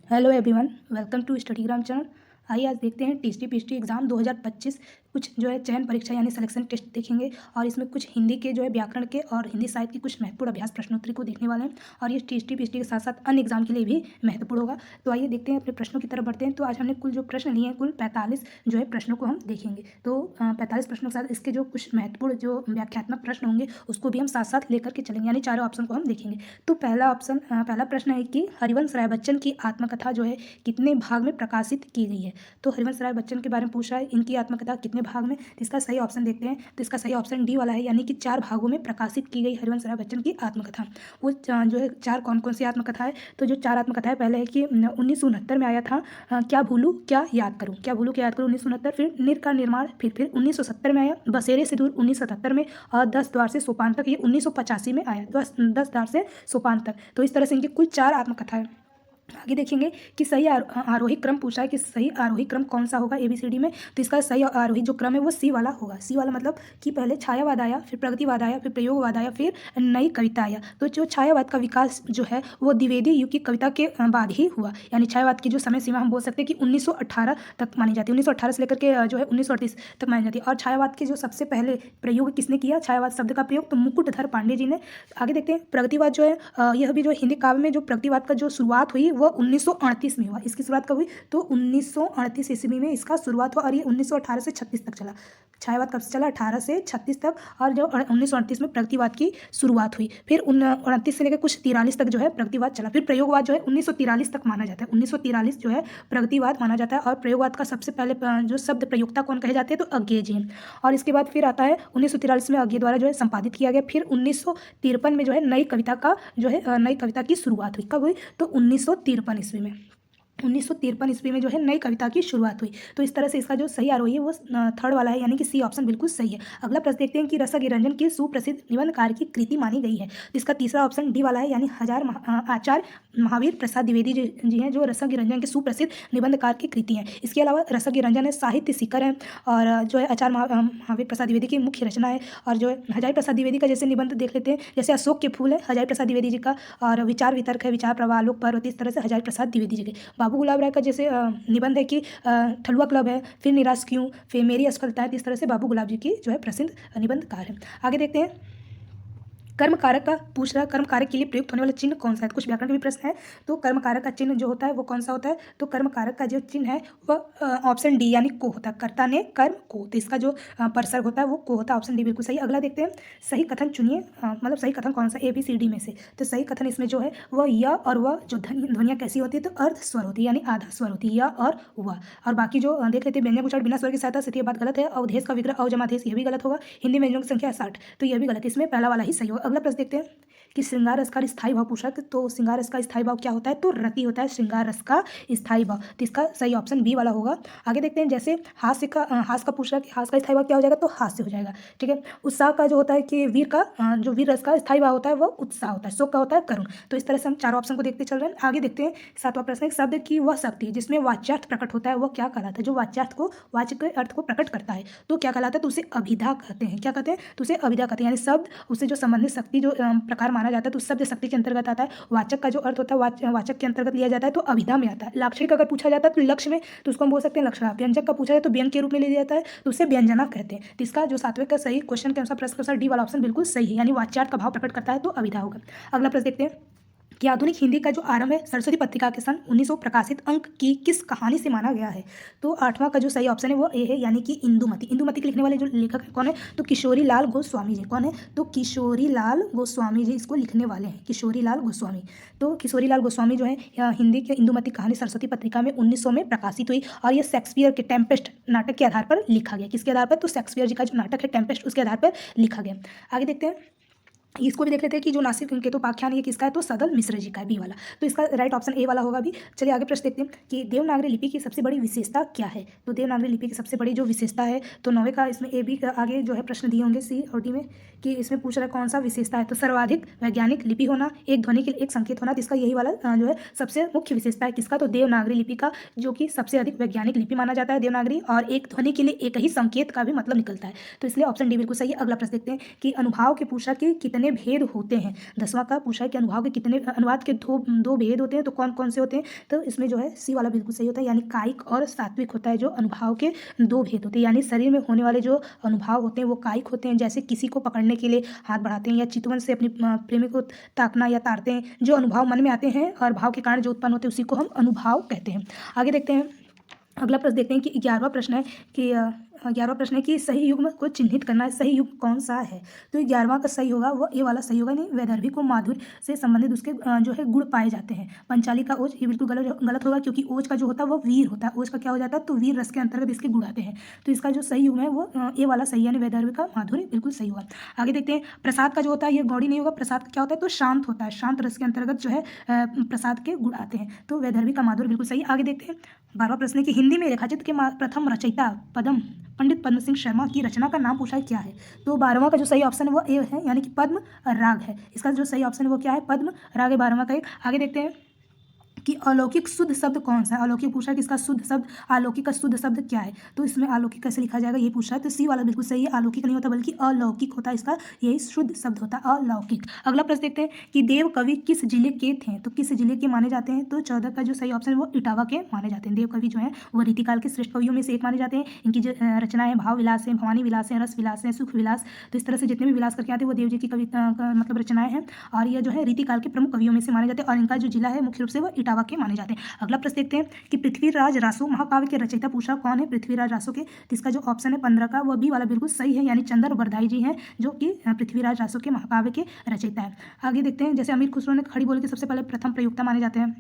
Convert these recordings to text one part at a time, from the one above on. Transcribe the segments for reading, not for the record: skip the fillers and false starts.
Hello everyone, welcome to Studygram channel. आइए आज देखते हैं टीएसटी पीएचटी एग्ज़ाम 2025 कुछ जो है चयन परीक्षा यानी सिलेक्शन टेस्ट देखेंगे और इसमें कुछ हिंदी के जो है व्याकरण के और हिंदी साहित्य के कुछ महत्वपूर्ण अभ्यास प्रश्नोत्तरी को देखने वाले हैं और ये टीएसटी पीएचटी के साथ साथ अन्य एग्जाम के लिए भी महत्वपूर्ण होगा। तो आइए देखते हैं, अपने प्रश्नों की तरफ बढ़ते हैं। तो आज हमने कुल जो प्रश्न लिए हैं, कुल 45 जो है प्रश्नों को हम देखेंगे। तो 45 प्रश्नों के साथ इसके जो कुछ महत्वपूर्ण जो व्याख्यात्मक प्रश्न होंगे उसको भी हम साथ साथ लेकर के चलेंगे, यानी चारों ऑप्शन को हम देखेंगे। तो पहला प्रश्न है कि हरिवंश राय बच्चन की आत्मकथा जो है कितने भाग में प्रकाशित की गई है। तो हरिवंश राय बच्चन के बारे में पूछा है, इनकी आत्मकथा कितने भाग में। तो इसका सही ऑप्शन देखते हैं। तो इसका सही ऑप्शन डी वाला है, यानी कि 4 भागों में प्रकाशित की गई हरिवंश राय बच्चन की आत्मकथा। वो जो है 4 कौन कौन सी आत्मकथा है। तो जो 4 आत्मकथा है, पहले है कि 1969 में आया था क्या भूलूं क्या याद करूं, क्या भूलूं क्या याद करूं 1969। फिर नीर का निर्माण फिर 1970 में आया। बसेरे से दूर 1977 में। और 10 द्वार से सोपान तक ये 1985 में आया। 10 द्वार से सोपान तक। तो इस तरह से इनकी कुल 4 आत्मकथा है। आगे देखेंगे कि सही आरोही क्रम पूछा है कि सही आरोही क्रम कौन सा होगा ABCD में। तो इसका सही आरोही जो क्रम है वो सी वाला होगा। सी वाला मतलब कि पहले छायावाद आया, फिर प्रगतिवाद आया, फिर प्रयोगवाद आया, फिर नई कविता आया। तो जो छायावाद का विकास जो है वो द्विवेदी युग की कविता के बाद ही हुआ। यानी छायावाद की जो समय सीमा हम बोल सकते हैं कि 1918 तक मानी जाती है। 1918 से लेकर के जो है 1938 तक मानी जाती है। और छायावाद के जो सबसे पहले प्रयोग किसने किया, छायावाद शब्द का प्रयोग, तो मुकुटधर पांडे जी ने। आगे देखते हैं प्रगतिवाद जो है यह भी जो हिंदी काव्य में जो प्रगतिवाद का जो शुरुआत हुई वो 1938 में हुआ। इसकी शुरुआत कब हुई, तो 1938 ईस्वी में इसका शुरुआत हुआ और ये 1918 से 36 तक चला। छायावाद कब से चला, 18 से 36 तक। और जो 1938 में प्रगतिवाद की शुरुआत हुई। फिर 29 से लेकर कुछ 43 तक जो है प्रगतिवाद चला। फिर प्रयोगवाद जो है 1943 तक माना जाता है। 1943 जो है प्रगतिवाद माना जाता है। और प्रयोगवाद का सबसे पहले जो शब्द प्रयोक्ता कौन कहे जाते हैं, तो अज्ञेय जी। और इसके बाद फिर आता है 1943 में अज्ञेय द्वारा जो है संपादित किया गया। फिर 1953 में जो है नई कविता का जो है नई कविता की शुरुआत हुई। कब हुई, तो 1953 ईस्वी में। 1953 ईस्वी में जो है नई कविता की शुरुआत हुई। तो इस तरह से इसका जो सही आरोही है वो थर्ड वाला है, यानी कि सी ऑप्शन बिल्कुल सही है। अगला प्रश्न देखते हैं कि रसज्ञरंजन की सुप्रसिद्ध निबंधकार की कृति मानी गई है। तो इसका तीसरा ऑप्शन डी वाला है, यानी आचार्य महावीर प्रसाद द्विवेदी जी हैं जो रसज्ञरंजन के सुप्रसिद्ध निबंधकार की कृति हैं। इसके अलावा रसज्ञरंजन है, साहित्य शिखर है, और जो है आचार्य महावीर प्रसाद द्विवेदी की मुख्य रचना है। और जो है हजारी प्रसाद द्विवेदी का जैसे निबंध देख लेते हैं, जैसे अशोक के फूल है हजारी प्रसाद द्विवेदी जी का, और विचार वितर्क है, विचार प्रवाह, आलोक पर्वत, इस तरह से हजारी प्रसाद द्विवेदी जी के। बाबू गुलाब राय का जैसे निबंध है कि ठलुआ क्लब है, फिर निराश क्यों, फिर मेरी असफलता है। इस तरह से बाबू गुलाब जी की जो है प्रसिद्ध निबंधकार है। आगे देखते हैं, कर्म कारक का पूछ रहा है, कर्म कारक के लिए प्रयुक्त होने वाला चिन्ह कौन सा है। कुछ व्याकरण के भी प्रश्न है। तो कर्म कारक का चिन्ह जो होता है वो कौन सा होता है, तो कर्म कारक का जो चिन्ह है वह ऑप्शन डी यानी को होता है। कर्ता ने कर्म को, तो इसका जो परसर्ग होता है वो को होता है। ऑप्शन डी बिल्कुल सही। अगला देखते हैं, सही कथन चुनिए, मतलब सही कथन कौन सा ABCD में से। तो सही कथन इसमें जो है वह य और वह जो ध्वनियाँ कैसी होती है, तो अर्ध स्वर होती है, यानी आधा स्वर होती है, य और वह। और बाकी जो देख लेते हैं, व्यंजन उच्चारण बिना स्वर की सहायता से, ये बात गलत है। अवधेश का विग्रह अवजमाधेश, यह भी गलत होगा। हिंदी व्यंजनों की संख्या 60, तो यह भी गलत है। इसमें पहला वाला ही सही होगा। अगला प्रश्न देखते हैं कि श्रृंगार रस का स्थायी भाव पूछा, तो श्रृंगार रस का स्थायी भाव क्या होता है, तो रति होता है श्रृंगार रस का स्थायी भाव। तो इसका सही ऑप्शन बी वाला होगा। आगे देखते हैं, जैसे हास्य का पूछ रहा है कि हास्य का स्थायी भाव क्या हो जाएगा, तो हास्य हो जाएगा। ठीक है। उत्साह का जो होता है कि वीर का जो वीर रस का स्थायी भाव होता है वह उत्साह होता है। शोक का होता है करुण। तो इस तरह से हम चारों ऑप्शन को देखते चल रहे हैं। आगे देखते हैं, 7वां प्रश्न, एक शब्द की वह शक्ति जिसमें वाच्यार्थ प्रकट होता है वह क्या कहलाता है। जो वाच्यार्थ को, वाच्य के अर्थ को प्रकट करता है तो क्या कहलाता है, तो उसे अभिधा कहते हैं। क्या कहते हैं, तो उसे अभिधा कहते हैं। यानी शब्द उससे जो संबंधित शक्ति जो प्रकार माना जाता है, तो शब्द शक्ति के अंतर्गत आता है। वाचक का जो अर्थ होता है वाचक के अंतर्गत लिया जाता है, तो अभिधा में आता है। लाक्षणिक अगर पूछा जाता है तो लक्ष्य में, तो उसको हम बोल सकते हैं लक्षणा। व्यंजक का पूछा जाए तो व्यंग के रूप में लिया जाता है, तो उसे व्यंजना कहते हैं। तो इसका जो 7वें का सही क्वेश्चन के अनुसार, प्रश्न के अनुसार डी वाला ऑप्शन बिल्कुल सही है, यानी वाच्यार्थ का भाव प्रकट करता है तो अभिधा होगा। अगला प्रश्न देखते हैं कि आधुनिक हिंदी का जो आरंभ है सरस्वती पत्रिका के सन 1900 प्रकाशित अंक की किस कहानी से माना गया है। तो 8वां का जो सही ऑप्शन है वो ए है, यानी कि इंदुमती। इंदुमती के लिखने वाले जो लेखक है कौन है, तो किशोरी लाल गोस्वामी जी। कौन है, तो किशोरी लाल गोस्वामी जी इसको लिखने वाले हैं, किशोरी लाल गोस्वामी। तो किशोरी लाल गोस्वामी जो है हिंदी के इंदुमती कहानी सरस्वती पत्रिका में 1900 में प्रकाशित हुई। और ये शेक्सपियर के टेम्पेस्ट नाटक के आधार पर लिखा गया। किसके आधार पर, तो शेक्सपियर जी का जो नाटक है टेम्पेस्ट उसके आधार पर लिखा गया। आगे देखते हैं, इसको भी देख लेते हैं कि जो नासिर केतुपाख्यान ये किसका है, तो सदल मिश्र जी का है, बी वाला। तो इसका राइट ऑप्शन ए वाला होगा भी। चलिए आगे प्रश्न देखते हैं कि देवनागरी लिपि की सबसे बड़ी विशेषता क्या है। तो देवनागरी लिपि की सबसे बड़ी जो विशेषता है, तो 9वें का इसमें ए बी का आगे जो है प्रश्न दिए होंगे सी और डी में, कि इसमें पूछ रहा है कौन सा विशेषता है। तो सर्वाधिक वैज्ञानिक लिपि होना, एक ध्वनि के लिए एक संकेत होना। तो इसका यही वाला जो है सबसे मुख्य विशेषता है किसका, तो देवनागरी लिपि का, जो कि सबसे अधिक वैज्ञानिक लिपि माना जाता है देवनागरी, और एक ध्वनि के लिए एक ही संकेत का भी मतलब निकलता है। तो इसलिए ऑप्शन डी बिल्कुल सही है। अगला प्रश्न देखते हैं कि अनुभाव के पूछा कि कितने कितने भेद होते हैं। 10वां का पूछा है कि अनुभाव के दो भेद होते हैं, तो कौन कौन से होते हैं। तो इसमें जो है सी वाला बिल्कुल सही होता है, यानी कायिक और सात्विक होता है जो अनुभाव के दो भेद होते हैं। यानी शरीर में होने वाले जो अनुभाव होते हैं वो कायिक होते हैं, जैसे किसी को पकड़ने के लिए हाथ बढ़ाते हैं या चितवन से अपनी प्रेमी को ताकना या ताड़ते हैं। जो अनुभव मन में आते हैं और भाव के कारण जो उत्पन्न होते हैं उसी को हम अनुभाव कहते हैं। आगे देखते हैं, अगला प्रश्न देखते हैं कि 11वां प्रश्न है कि सही युग्म को चिन्हित करना है। सही युग्म कौन सा है। तो 11वां का सही होगा वो ए वाला सही होगा, नहीं वैदर्भी को माधुर्य से संबंधित उसके जो है गुण पाए जाते हैं। पंचाली का ओज, ये बिल्कुल गलत होगा, क्योंकि ओज का जो होता है वो वीर होता है। ओज का क्या हो जाता है, तो वीर रस के अंतर्गत इसके गुण आते हैं। तो इसका जो सही युग्म है वो ए वाला सही, यानी वैदर्भी का माधुर्य बिल्कुल सही होगा। आगे देखते हैं, प्रसाद का जो होता है ये गौड़ी नहीं होगा। प्रसाद का क्या होता है, तो शांत होता है। शांत रस के अंतर्गत जो है प्रसाद के गुण आते हैं, तो वैदर्भी का माधुर्य बिल्कुल सही। आगे देखते हैं, 12वां प्रश्न है कि हिंदी में रेखाचित्र के प्रथम रचयिता पंडित पद्म सिंह शर्मा की रचना का नाम पूछा है, क्या है। तो 12वां का जो सही ऑप्शन है वो ए है, यानी कि पद्म राग है। इसका जो सही ऑप्शन है वो क्या है, पद्म राग है 12वां का एक। आगे देखते हैं कि अलौकिक शुद्ध शब्द कौन सा है। अलौकिक पूछा है कि इसका शुद्ध शब्द, अलौकिक का शुद्ध शब्द क्या है। तो इसमें अलौकिक कैसे लिखा जाएगा ये पूछा है, तो सी वाला बिल्कुल सही है। अलौकिक नहीं होता बल्कि अलौकिक होता है, इसका यही शुद्ध शब्द होता है अलौकिक। अगला प्रश्न देखते हैं कि देव कवि किस जिले के थे। तो किस जिले के माने जाते हैं। तो 14 का जो सही ऑप्शन है वो इटावा के माने जाते हैं। देव कवि जो है वो रीतिकाल के श्रेष्ठ कवियों में से एक माने जाते हैं। इनकी जो रचनाएं भाव विलास है, भवानी विलास है, रस विलास है, सुख विलास, तो इस तरह से जितने भी विलास करके आते हैं वो देव जी की कविता मतलब रचनाएं हैं, और ये जो है रीतिकाल के प्रमुख कवियों में से माने जाते हैं। और इनका जो जिला है मुख्य रूप से वो इटावा के माने जाते हैं। अगला प्रश्न देखते हैं कि पृथ्वीराज रासो महाकाव्य के रचयिता पूछा कौन है। पृथ्वीराज रासो के, इसका जो ऑप्शन है 15 का वो बी वाला बिल्कुल सही है, यानी चंद्र बरदाई जी हैं जो कि पृथ्वीराज रासो के महाकाव्य के रचयिता है। आगे देखते हैं, जैसे अमीर खुसरो ने खड़ी बोली के सबसे पहले प्रथम प्रयोक्ता माने जाते हैं।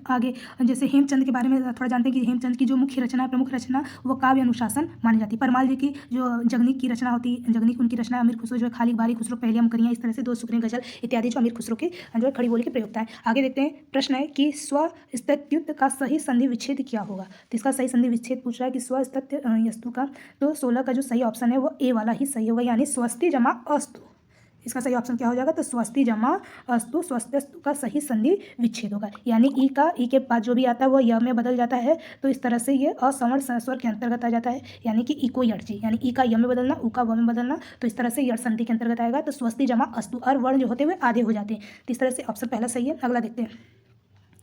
आगे जैसे हेमचंद के बारे में थोड़ा जानते हैं कि हेमचंद की जो मुख्य रचना प्रमुख रचना वो काव्य अनुशासन मानी जाती है। परमाल जी की जो जगनीक की रचना होती है, जगनीक उनकी रचना, अमीर खुसरो जो है खालिक बारी खुसरो पहलियम करियाँ, इस तरह से दो सुकने गजल इत्यादि जो अमीर खुसरो के जो है खड़ी बोली के प्रयोक्ता है। आगे देखते हैं, प्रश्न है कि स्वस्तित्व का सही संधि विच्छेद क्या होगा। तो इसका सही संधि विच्छेद पूछ रहा है कि स्वस्तित्व यस्तु का, तो 16 का जो सही ऑप्शन है वो ए वाला ही सही होगा, यानी स्वस्ति जमा अस्तु। इसका सही ऑप्शन क्या हो जाएगा, तो स्वस्ति जमा अस्तु, स्वस्त्यस्तु का सही संधि विच्छेद होगा, यानी ई के बाद जो भी आता है वो य में बदल जाता है। तो इस तरह से ये असवर्ण स्वर के अंतर्गत आ जाता है, यानी कि ई को यट जी, यानी ई का य में बदलना, ऊ का व में बदलना, तो इस तरह से यट संधि के अंतर्गत आएगा। तो स्वस्ति जमा अस्तु, और वर्ण जो होते हुए आधे हो जाते हैं। तो इस तरह से ऑप्शन पहला सही है। अगला देखते हैं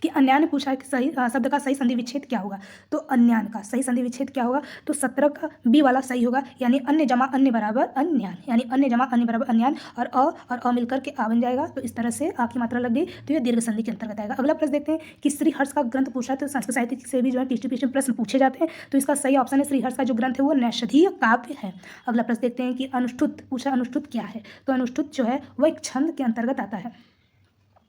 कि अन्यान पूछा है कि सही शब्द का सही संधि विच्छेद क्या होगा। तो अन्यान का सही संधि विच्छेद क्या होगा, तो 17 का बी वाला सही होगा, यानी अन्य जमा अन्य बराबर अन्यान, यानी अन्य जमा अन्य बराबर अन्यान, और अ मिलकर के आ बन जाएगा। तो इस तरह से आ की मात्रा लग गई, तो ये दीर्घ संधि के अंतर्गत आएगा। अगला प्रश्न देखते हैं कि श्रीहर्ष का ग्रंथ पूछा है। तो संस्कृत साहित्य से भी जो है टीचर प्रश्न पूछे जाते हैं। तो इसका सही ऑप्शन है श्रीहर्ष का जो ग्रंथ है वो नैषधीय काव्य है। अगला प्रश्न देखते हैं कि अनुष्ठुत पूछा, अनुष्ठुत क्या है। तो अनुष्ठुत जो है वो एक छंद के अंतर्गत आता है।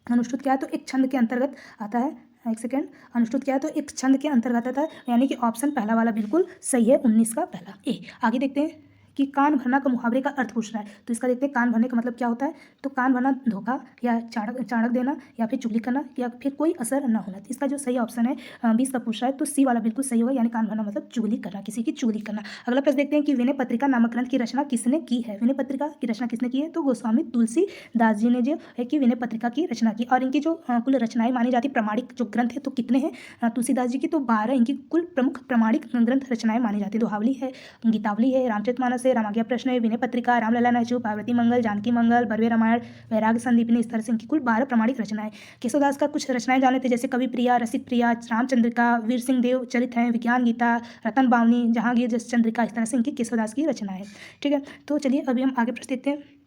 अनुष्ठुत क्या है, तो एक छंद के अंतर्गत आता है। एक सेकेंड, अनुष्ठुत क्या है, तो एक छंद के अंतर्गत आता है, यानी कि ऑप्शन पहला वाला बिल्कुल सही है, 19 का पहला ए। आगे देखते हैं कि कान भरना का मुहावरे का अर्थ पूछ रहा है। तो इसका देखते हैं कान भरने का मतलब क्या होता है। तो कान भरना धोखा या चाणक देना, या फिर चुगली करना, या फिर कोई असर न होना। तो इसका जो सही ऑप्शन है 20 का पूछ रहा है, तो सी वाला बिल्कुल सही होगा, यानी कान भरना मतलब चुगली करना, किसी की चुगली करना। अगला प्रश्न देखते हैं कि विनय पत्रिका नामक ग्रंथ की रचना किसने की है। विनय पत्रिका की रचना किसने की है, तो गोस्वामी तुलसीदास जी ने जो है कि विनय पत्रिका की रचना की। और इनकी जो कुल रचनाएं मानी जाती प्रामाणिक जो ग्रंथ है, तो कितने हैं तुलसीदास जी की, तो 12 इनकी कुल प्रमुख प्रामाणिक ग्रंथ रचनाएं मानी जाती है। दोहावली है, गीतावली है, रामचरितमानस है, रामाज्ञा प्रश्न है, विनय पत्रिका, रामलला नाचू, पार्वती मंगल, जानकी मंगल, बरवे रामायण, वैराग्य संदीपिनी, इस तरह से इनकी कुल 12 प्रामाणिक रचनाएं। केशवदास का कुछ रचनाएं जाने थे, जैसे कवि प्रिया, रसिक प्रिया, रामचंद्रिका, वीर सिंह देव चरित हैं, विज्ञान गीता, रतन बावनी, जहांगीर जस चंद्रिका, इस तरह से इनकी केशवदास की रचना है। ठीक है, तो चलिए अभी हम आगे प्रश्न देखते हैं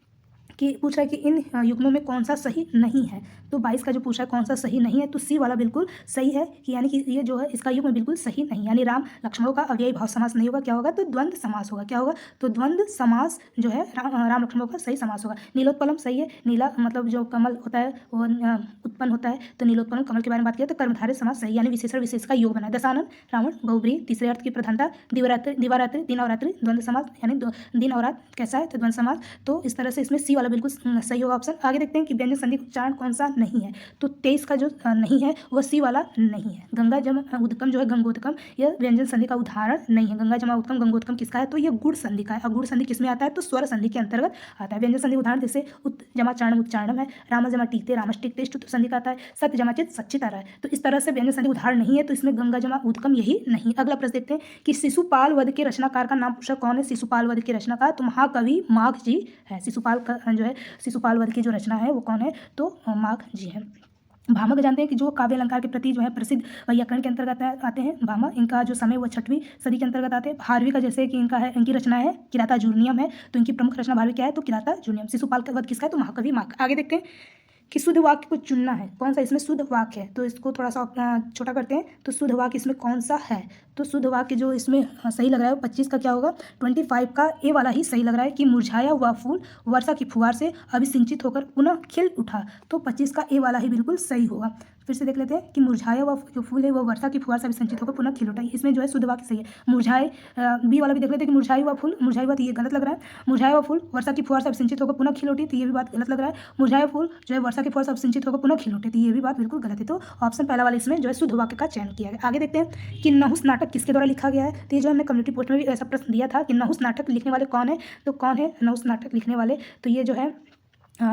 कि पूछ रहा है कि इन युग्मों में कौन सा सही नहीं है। तो 22 का जो पूछा है कौन सा सही नहीं है, तो सी वाला बिल्कुल सही है, कि यानी कि ये जो है इसका युग्म बिल्कुल सही नहीं, यानी राम लक्ष्मणों का अव्ययी भाव समास नहीं होगा। क्या होगा, तो द्वंद्व समास होगा। क्या होगा, तो द्वंद्व समास जो है राम लक्ष्मणों का सही समास होगा। नीलोत्पलम सही है, नीला मतलब जो कमल होता है वो उत्पन्न होता है, तो नीलोत्पलम कमल के बारे में बात किया। तो कर्मधारय समास सही, यानी विशेषण विशेष का योग बना। दशानन रावण बहुब्रीहि, तीसरे अर्थ की प्रधानता। दिवारात्रि दिन और रात्रि द्वंद्व समास, यानी दिन और रात कैसा है, तो द्वंद्व समास। तो इस तरह से इसमें सी वाला बिल्कुल सही होगा ऑप्शन। आगे देखते हैं कि व्यंजन संधि उच्चारण कौन सा नहीं है। तो 23 का जो नहीं है वो सी वाला नहीं है। गंगा जमा उदकम जो है गंगोदकम, यह व्यंजन संधि का उदाहरण नहीं है। गंगा जमा उदकम गंगोदकम किसका है, तो ये गुण संधि का है। और गुण संधि किसमें आता है, तो स्वर संधि के अंतर्गत आता है। व्यंजन संधि उदाहरण जैसे उत जमा चारणम उच्चारणम है, राम जमा टीकते रामष्टिकते, ष्टुत संधि का आता है, सत्य जमा चित सच्चित आ रहा है। तो इस तरह से व्यंजन संधि उदाहरण नहीं है, तो इसमें गंगा जमा उदकम यही नहीं। अगला प्रश्न देखते हैं कि शिशुपाल वध के रचनाकार का नाम पूछा कौन है। शिशुपाल वध के रचनाकार तो महाकवि माघ जी है। शिशुपाल जो है शिशुपाल वध की जो रचना है वो कौन है, तो माघ जी है। भामह को जानते हैं कि जो काव्य अलंकार के प्रति जो है प्रसिद्ध वैयाकरण के अंतर्गत आते हैं। भामह, इनका जो समय वो 6वीं सदी के अंतर्गत आते हैं। भारवी का जैसे कि इनका है, इनकी रचना है किराता जूर्नियम है, तो इनकी प्रमुख रचना भारवी क्या है, तो किराता जूर्नियम। शिशुपाल का वध किसका है, तो महाकवि माघ। आगे देखते हैं कि शुद्ध वाक्य को चुनना है, कौन सा इसमें शुद्ध वाक्य है, तो इसको थोड़ा सा छोटा करते हैं। तो शुद्ध वाक्य इसमें कौन सा है, तो शुद्ध वाक्य जो इसमें सही लग रहा है 25 का क्या होगा, 25 का ए वाला ही सही लग रहा है कि मुरझाया हुआ फूल वर्षा की फुहार से अभिसिंचित होकर पुनः खिल उठा, तो 25 का ए वाला ही बिल्कुल सही होगा। फिर से देख लेते हैं कि मुरझाया हुआ जो फूल है वो वर्षा की फुहार से अभिसिंचित होकर पुनः खिल उठा, इसमें जो है शुद्ध वाक्य सही है। मुरझाए, बी वाला भी देख लेते हैं कि मुरझाया हुआ फूल, मुरझाया हुआ, तो ये गलत लग रहा है। मुरझाया हुआ फूल वर्षा की फुहार से अभिसिंचित होकर पुनः खिल उठी, तो ये भी बात गलत लग रहा है। मुरझाया फूल जो है वर्षा की फुहार से अभिसिंचित होकर पुनः खिल उठे, तो ये भी बात बिल्कुल गलत है। तो ऑप्शन पहला वाला इसमें जो है शुद्ध वाक्य का चयन किया गया। आगे देखते हैं कि नहुस नाटक किसके द्वारा लिखा गया है, तो ये जो हमने कम्युनिटी पोस्ट में भी ऐसा प्रश्न दिया था कि नहुस नाटक लिखने वाले कौन है, तो कौन है नहुस नाटक लिखने वाले, तो ये जो है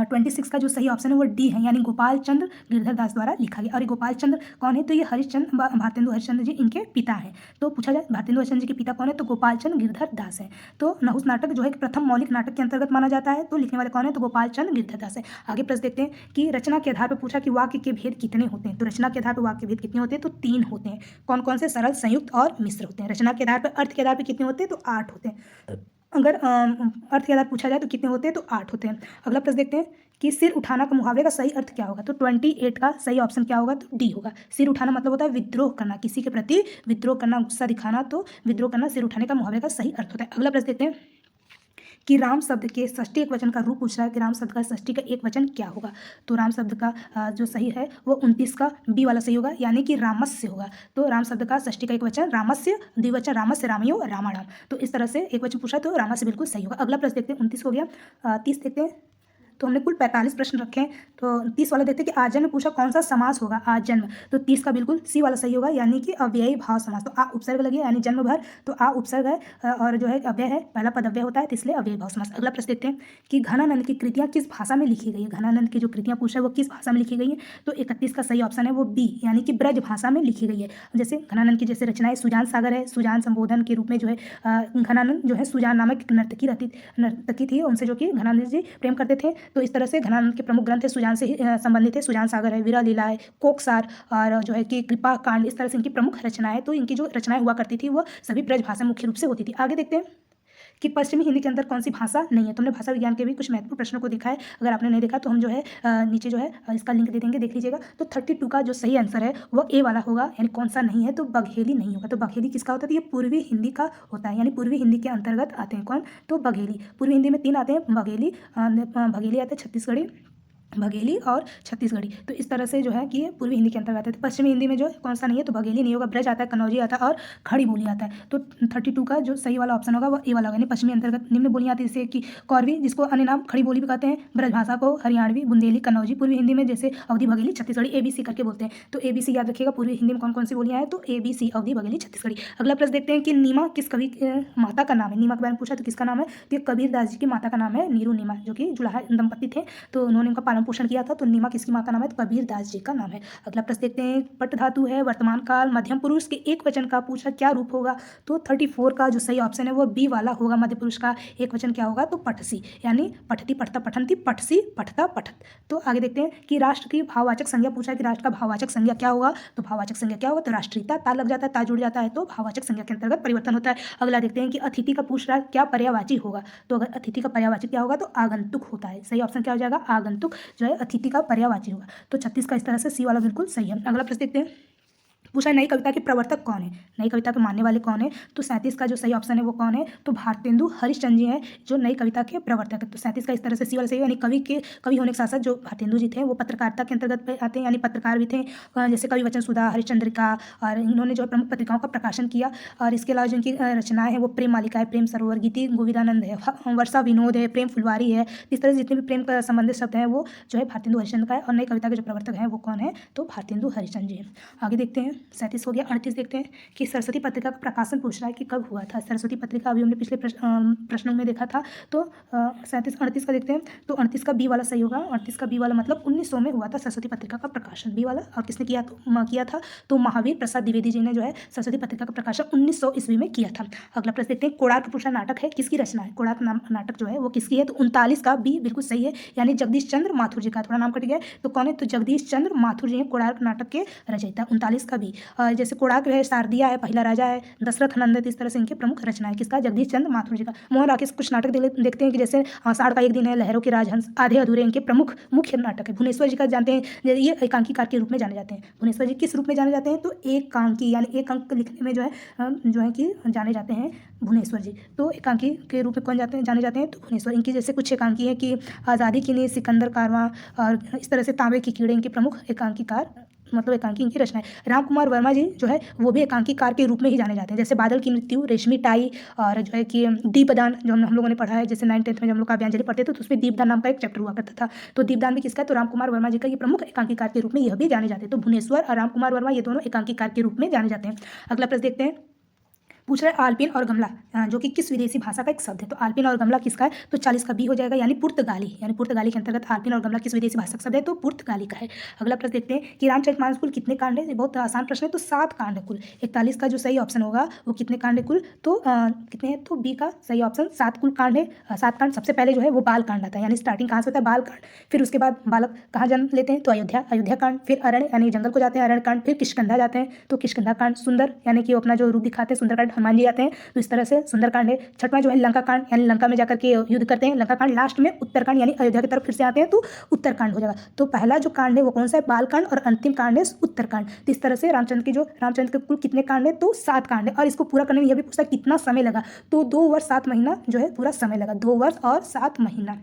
26 का जो सही ऑप्शन है वो डी है, यानी गोपाल चंद्र गिरधर दास द्वारा लिखा गया। और ये गोपाल चंद्र कौन है, तो ये हरिश्चंद्र भारतेंदु हरिश्चंद्र जी इनके पिता हैं। तो पूछा जाए भारतेंदु हरिश्चंद्र जी के पिता कौन है, तो गोपाल चंद्र गिरधर दास है। तो नहुस नाटक जो है प्रथम मौलिक नाटक के अंतर्गत माना जाता है, तो लिखने वाले कौन है, तो गोपाल चंद्र गिरधर दास है। आगे प्रश्न देखते हैं कि रचना के आधार पर पूछा कि वाक्य के भेद कितने होते हैं, तो रचना के आधार पर वाक्य भेद कितने होते हैं, तो 3 होते हैं। कौन कौन से, सरल, संयुक्त और मिश्र होते हैं। रचना के आधार पर, अर्थ के आधार पर कितने होते हैं, तो 8 होते हैं। अगर अर्थ के आधार पूछा जाए तो कितने होते हैं, तो 8 होते हैं। अगला प्रश्न देखते हैं कि सिर उठाना का मुहावरे का सही अर्थ क्या होगा, तो 28 का सही ऑप्शन क्या होगा, तो डी होगा। सिर उठाना मतलब होता है विद्रोह करना, किसी के प्रति विद्रोह करना, गुस्सा दिखाना, तो विद्रोह करना सिर उठाने का मुहावरे का सही अर्थ होता है। अगला प्रश्न देखते हैं कि राम शब्द के षष्ठी एक वचन का रूप पूछ रहा है कि राम शब्द का षष्ठी का एक वचन क्या होगा, तो राम शब्द का जो सही है वो 29 का बी वाला सही होगा, यानी कि रामस्य होगा। तो राम शब्द का षष्ठी का एक वचन रामस्य, द्विवचन रामस्य, रामयो, रामाणाम, तो इस तरह से एक वचन पूछा तो रामस्य बिल्कुल सही होगा। अगला प्रश्न देखते हैं, 29 हो गया। 30 देखते हैं, तो हमने कुल 45 प्रश्न रखे हैं, तो 30 वाला देखते हैं कि आजन्म पूछा कौन सा समास होगा, आजन्म, तो 30 का बिल्कुल सी वाला सही होगा, यानी कि अव्ययी भाव समास। तो आ उपसर्ग लगे यानी जन्म भर, तो आ उपसर्ग है और जो है अव्यय है, पहला पद अव्यय होता है, तो इसलिए अव्ययी भाव समास। अगला प्रश्न देखते हैं कि घनानंद की कृतियाँ किस भाषा में लिखी गई है, घनानंद की जो कृतियाँ पूछा है वो किस भाषा में लिखी गई है, तो 31 का सही ऑप्शन है वो बी, यानी कि ब्रज भाषा में लिखी गई है। जैसे घनानंद की जैसे रचनाएं सुजान सागर है, सुजान संबोधन के रूप में जो है घनानंद जो है सुजान नामक नर्तकी थी, उनसे जो कि घनानंद जी प्रेम करते थे, तो इस तरह से घनानंद के प्रमुख ग्रंथ है सुजान से संबंधित है, सुजान सागर है, वीरा लीला है, कोकसार और जो है कि कृपा कांड, इस तरह से इनकी प्रमुख रचनाएं है। तो इनकी जो रचनाएं हुआ करती थी वो सभी ब्रज भाषा मुख्य रूप से होती थी। आगे देखते हैं कि पश्चिमी हिंदी के अंदर कौन सी भाषा नहीं है, तो हमने भाषा विज्ञान के भी कुछ महत्वपूर्ण प्रश्नों को देखा है, अगर आपने नहीं देखा तो हम जो है नीचे जो है इसका लिंक दे देंगे, देख लीजिएगा। तो 32 का जो सही आंसर है वो ए वाला होगा, यानी कौन सा नहीं है, तो बघेली नहीं होगा। तो बघेली किसका होता है, तो ये पूर्वी हिंदी का होता है, यानी पूर्वी हिंदी के अंतर्गत आते हैं कौन, तो बघेली। पूर्वी हिंदी में 3 आते हैं, बघेली आते हैं, छत्तीसगढ़ी, बघेली और छत्तीसगढ़ी, तो इस तरह से जो है कि ये पूर्वी हिंदी के अंतर्गत है। तो पश्चिमी हिंदी में जो कौन सा नहीं है, तो बघेली नहीं होगा, ब्रज आता है, कन्नौजी आता है और खड़ी बोली आता है। तो 32 का जो सही वाला ऑप्शन होगा वो ए वाला होगा, यानी पश्चिमी अंतर्गत निम्न बोलियाँ आती है, जैसे कि कौरवी, जिसको अन्य नाम खड़ी बोली भी कहते हैं, ब्रज भाषा को हरियाणवी, बुंदेली, कन्नौजी। पूर्वी हिंदी में जैसे अवधी, बघेली, छत्तीसगढ़ी, ABC करके बोलते हैं, तो ABC याद रखिएगा। पूर्वी हिंदी में कौन कौन सी बोलियाँ हैं, तो ABC, अवधी, बघेली, छत्तीसगढ़ी। अगला प्रश्न देखते हैं कि नीमा किस कवि माता का नाम है, नीमा के बारे में पूछा तो किसका नाम है, तो कबीर दास जी की माता का नाम है नीरू नीमा, जो कि जुलाहा दंपति थे, तो उन्होंने उनका पालन पोषण किया था। तो नीमा किसकी माँ का नाम है, तो कबीर दास जी का नाम है। अगला प्रश्न देखते हैं, पट धातु है, वर्तमान काल, मध्यम पुरुष के एक वचन का पूछा क्या रूप होगा, तो 34 का जो सही ऑप्शन है वो बी वाला होगा, मध्य पुरुष का एक वचन क्या होगा, तो पठसी, यानी पठती, पठता, पठंती, पठसी, पठता, पठत। तो आगे देखते हैं कि राष्ट्र की भाववाचक संज्ञा पूछा है कि राष्ट्र का भाववाचक संज्ञा क्या होगा, तो भाववाचक संज्ञा क्या होगा, तो राष्ट्रीयता, ता लग जाता है, ता जुड़ जाता है, तो भाववाचक संज्ञा के अंतर्गत परिवर्तन होता है। अगला देखते हैं कि अतिथि का पूछ रहा है क्या पर्यायवाची होगा, तो अगर अतिथि का पर्यायवाची क्या होगा, तो आगंतुक होता है, सही ऑप्शन क्या हो जाएगा, आगंतुक जो है अतिथि का पर्यायवाची होगा। तो 36 का इस तरह से सी वाला बिल्कुल सही है। अगला प्रश्न देखते हैं, पूछा नई कविता के प्रवर्तक कौन है, नई कविता के मानने वाले कौन है, तो 37 का जो सही ऑप्शन है वो कौन है, तो भारतेंदु हरिश्चंद्र जी हैं जो नई कविता के प्रवर्तक है। तो 37 का इस तरह से सी वाला सही है, यानी कवि होने के साथ साथ जो भारतेंदु जी थे वो पत्रकारिता के अंतर्गत आते हैं, यानी पत्रकार भी थे, जैसे कवि वचन सुधा, हरिश्चंद्रिका, और इन्होंने जो प्रमुख पत्रिकाओं का प्रकाशन किया। और इसके अलावा जिनकी रचनाएं हैं वो प्रेम मालिका है, प्रेम सरोवर, गीति गोविंदानंद है, वर्षा विनोद है, प्रेम फुलवारी है, इस तरह से जितने भी प्रेम का संबंधित शब्द हैं वो जो है भारतेंदु हरिश्चंद्र का है। और नई कविता के जो प्रवर्तक हैं वो कौन है, तो भारतेंदु हरिश्चंद्र जी हैं। आगे देखते हैं 37 हो गया। 38 देखते हैं कि सरस्वती पत्रिका का प्रकाशन पूछ रहा है कि कब हुआ था। सरस्वती पत्रिका अभी हमने पिछले प्रश्नों में देखा था। तो 37 38 का देखते हैं। तो 38 का बी वाला सही होगा। 38 का बी वाला मतलब 1900 में हुआ था सरस्वती पत्रिका का प्रकाशन, बी वाला। और किसने किया था तो महावीर प्रसाद द्विवेदी जी ने जो है सरस्वती पत्रिका का प्रकाशन 1900 ईस्वी में किया था। अगला प्रश्न देखते हैं, कोणार्क पूछा नाटक है, किसकी रचना है? कोणार्क नाटक जो है वो किसकी है? तो 39 का बी बिल्कुल सही है, यानी जगदीश चंद्र माथुर जी का। थोड़ा नाम कट गया तो कौन है? तो जगदीश चंद्र माथुर जी हैं कोणार्क नाटक के रचयिता। 39 का बी। जैसे कोणार्क है, शारदिया है, पहला राजा है, दशरथ नंदन, इस तरह से इनके प्रमुख रचना है। किसका? जगदीश चंद्र माथुर जी का। मोहन राकेश कुछ नाटक देखते हैं कि जैसे आषाढ़ का एक दिन है, लहरों के राजहंस, आधे अधूरे इनके प्रमुख मुख्य नाटक है। भुवनेश्वर जी का जानते हैं, ये एकांकीकार के रूप में जाने जाते हैं। भुवनेश्वर जी किस रूप में जाने जाते हैं? तो एकांकी, यानी एक अंक लिखने में जो है कि जाने जाते हैं भुवनेश्वर जी। तो एकांकी के रूप में कौन जाने जाते हैं? तो भुवनेश्वर। इनकी जैसे कुछ एकांकी है कि आज़ादी की नींव, सिकंदर कारवां और इस तरह से तांबे की कीड़े इनके प्रमुख एकांकीकार, मतलब एकांकी इनकी रचना है। राम कुमार वर्मा जी जो है वो भी एकांकीकार के रूप में ही जाने जाते हैं। जैसे बादल की मृत्यु, रेशमी टाई और जो है कि दीपदान जो हम लोगों ने पढ़ा है, जैसे 9th 10th में जब हम लोग काव्यांजलि पढ़ते थे तो उसमें दीपदान नाम का एक चैप्टर हुआ करता था। तो दीपदान में किसका? तो राम कुमार वर्मा जी का। ये प्रमुख एकांकीकार के रूप में यह भी जाने जाते हैं। तो भुवनेश्वर और राम कुमार वर्मा ये दोनों एकांकीकार के रूप में जाने जाते हैं। अगला प्रश्न देखते हैं, पूछ रहा है आल्पिन और गमला जो कि किस विदेशी भाषा का एक शब्द है। तो आल्पिन और गमला किसका है? तो 40 का बी हो जाएगा, यानी पुर्तगाली। यानी पुर्तगाली के अंतर्गत आल्पिन और गमला किस विदेशी भाषा का शब्द है? तो पुर्तगाली का है। अगला प्रश्न देखते हैं कि रामचरितमानस कुल कितने कांड है? ये बहुत आसान प्रश्न है। तो 7 कांड है कुल। 41 का जो सही ऑप्शन होगा वो कितने कांड है कुल? तो कितने हैं? तो बी का सही ऑप्शन 7 कुल कांड है। 7 कांड। सबसे पहले जो है वो बाल कांड आता है, यानी स्टार्टिंग कहाँ से होता है? बाल कांड। फिर उसके बाद बालक कहाँ जन्म लेते हैं? तो अयोध्या कांड। फिर अरण्य यानी जंगल को जाते हैं, अरण्य कांड। फिर किष्किंधा जाते हैं, तो किष्किंधा कांड। सुंदर यानी कि अपना जो रूप दिखाते हैं, सुंदरकांड हनुमान जी जाते हैं, तो इस तरह से सुंदरकांड है। छठवां जो है लंका कांड, यानी लंका में जाकर के युद्ध करते हैं, लंका कांड। लास्ट में उत्तरकांड, यानी अयोध्या की तरफ फिर से आते हैं, तो उत्तरकांड हो जाएगा। तो पहला जो कांड है वो कौन सा है? बालकांड। और अंतिम कांड है उत्तरकांड। तो इस तरह से रामचंद्र के कुल कितने कांड है? तो 7 कांड है। और इसको पूरा करने में यह भी पूछता है कितना समय लगा? तो 2 वर्ष 7 महीना जो है पूरा समय लगा। 2 वर्ष और 7 महीना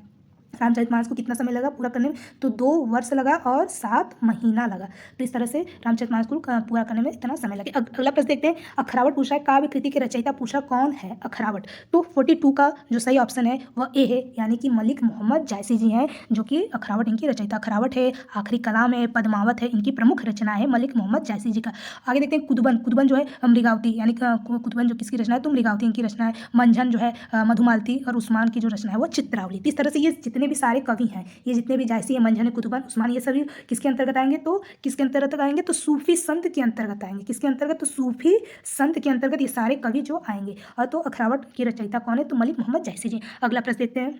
रामचरितमानस को कितना समय लगा पूरा करने में? तो 2 वर्ष लगा और 7 महीना लगा। तो इस तरह से रामचरितमानस को पूरा करने में इतना समय लगे। अगला प्रश्न देखते हैं, अखरावट पूछा है, काव्य कृति के रचयिता पूछा कौन है अखरावट? तो 42 का जो सही ऑप्शन है वह ए है, यानी कि मलिक मोहम्मद जायसी जी हैं जो कि अखरावट इनकी रचयिता। अखरावट है, आखिरी कलाम है, पद्मावत है, इनकी प्रमुख रचना है मलिक मोहम्मद जायसी जी का। आगे देखते हैं कुदबन जो है मृगावती, यानी कुदबन जो किसकी रचना है? तो मृगावती इनकी रचना है। मंझन जो है मधुमालती, और उस्मान की जो रचना है वो चित्रावली। इस तरह से ये जितने भी सारे कवि हैं, ये जितने भी जायसी है, मंझन, कुतुबन, उस्मान, ये सभी किसके अंतर्गत आएंगे? तो किसके अंतर्गत आएंगे? तो सूफी संत के अंतर्गत आएंगे। किसके अंतर्गत? तो सूफी संत के अंतर्गत ये सारे कवि जो आएंगे। और तो अखरावट की रचयिता कौन है? तो मलिक मोहम्मद जायसी जी। अगला प्रश्न देखते हैं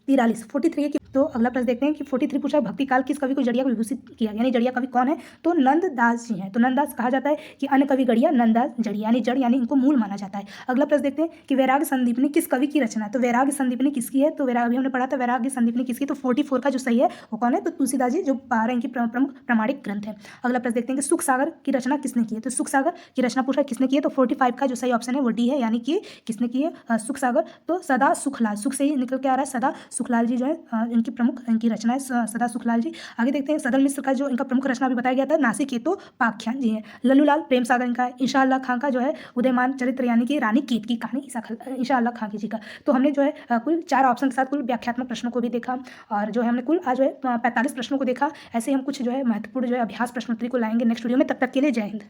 43 की। तो अगला प्रश्न देखते हैं कि 43 पूछा भक्ति काल किस कवि को जड़िया को विभूषित किया, यानी जड़िया कवि कौन है? तो नंददास जी हैं। तो नंददास कहा जाता है कि अन्य कवि गड़िया, नंददास जड़िया, यानी जड़, यानी इनको मूल माना जाता है। अगला प्रश्न देखते हैं कि वैराग्य संदीपनी किस कवि की रचना है? तो वैराग्य संदीपनी किसकी है? तो वैराग्य हमने पढ़ा था, वैराग्य संदीपनी किसकी? तो 44 का जो सही है वो कौन है? तो तुलसीदास जी, जो 12 इनकी प्रमुख प्रामाणिक ग्रंथ है। अगला प्रश्न देखते हैं कि सुख सागर की रचना किसने की है? तो सुख सागर की रचना पूछा किसने की है? तो 45 का जो सही ऑप्शन है वो डी है, यानी कि किसने की है? सुख सागर। तो सदा सुखलाल, सुख से ही निकल के आ रहा है, सदा सुखलाल जी जो है इनकी प्रमुख इनकी रचना है सदा सुखलाल जी। आगे देखते हैं सदल मिश्र का जो इनका प्रमुख रचना भी बताया गया था, नासिक के तो पाख्यान जी हैं। लल्लूलाल प्रेम सागर इनका है। ईशा अल्लाह खां का जो है उदयमान चरित्र, यानी कि रानी केत की कहानी, ईशा अल्लाह खां जी का। तो हमने जो है कुल 4 ऑप्शन के साथ कुल व्याख्यात्मक प्रश्नों को भी देखा, और जो है हमने कुल आज जो है 45 प्रश्नों को देखा। ऐसे हम कुछ जो है महत्वपूर्ण जो है अभ्यास प्रश्नोत्तरी को लाएंगे नेक्स्ट वीडियो में। तब तक के लिए जय हिंद।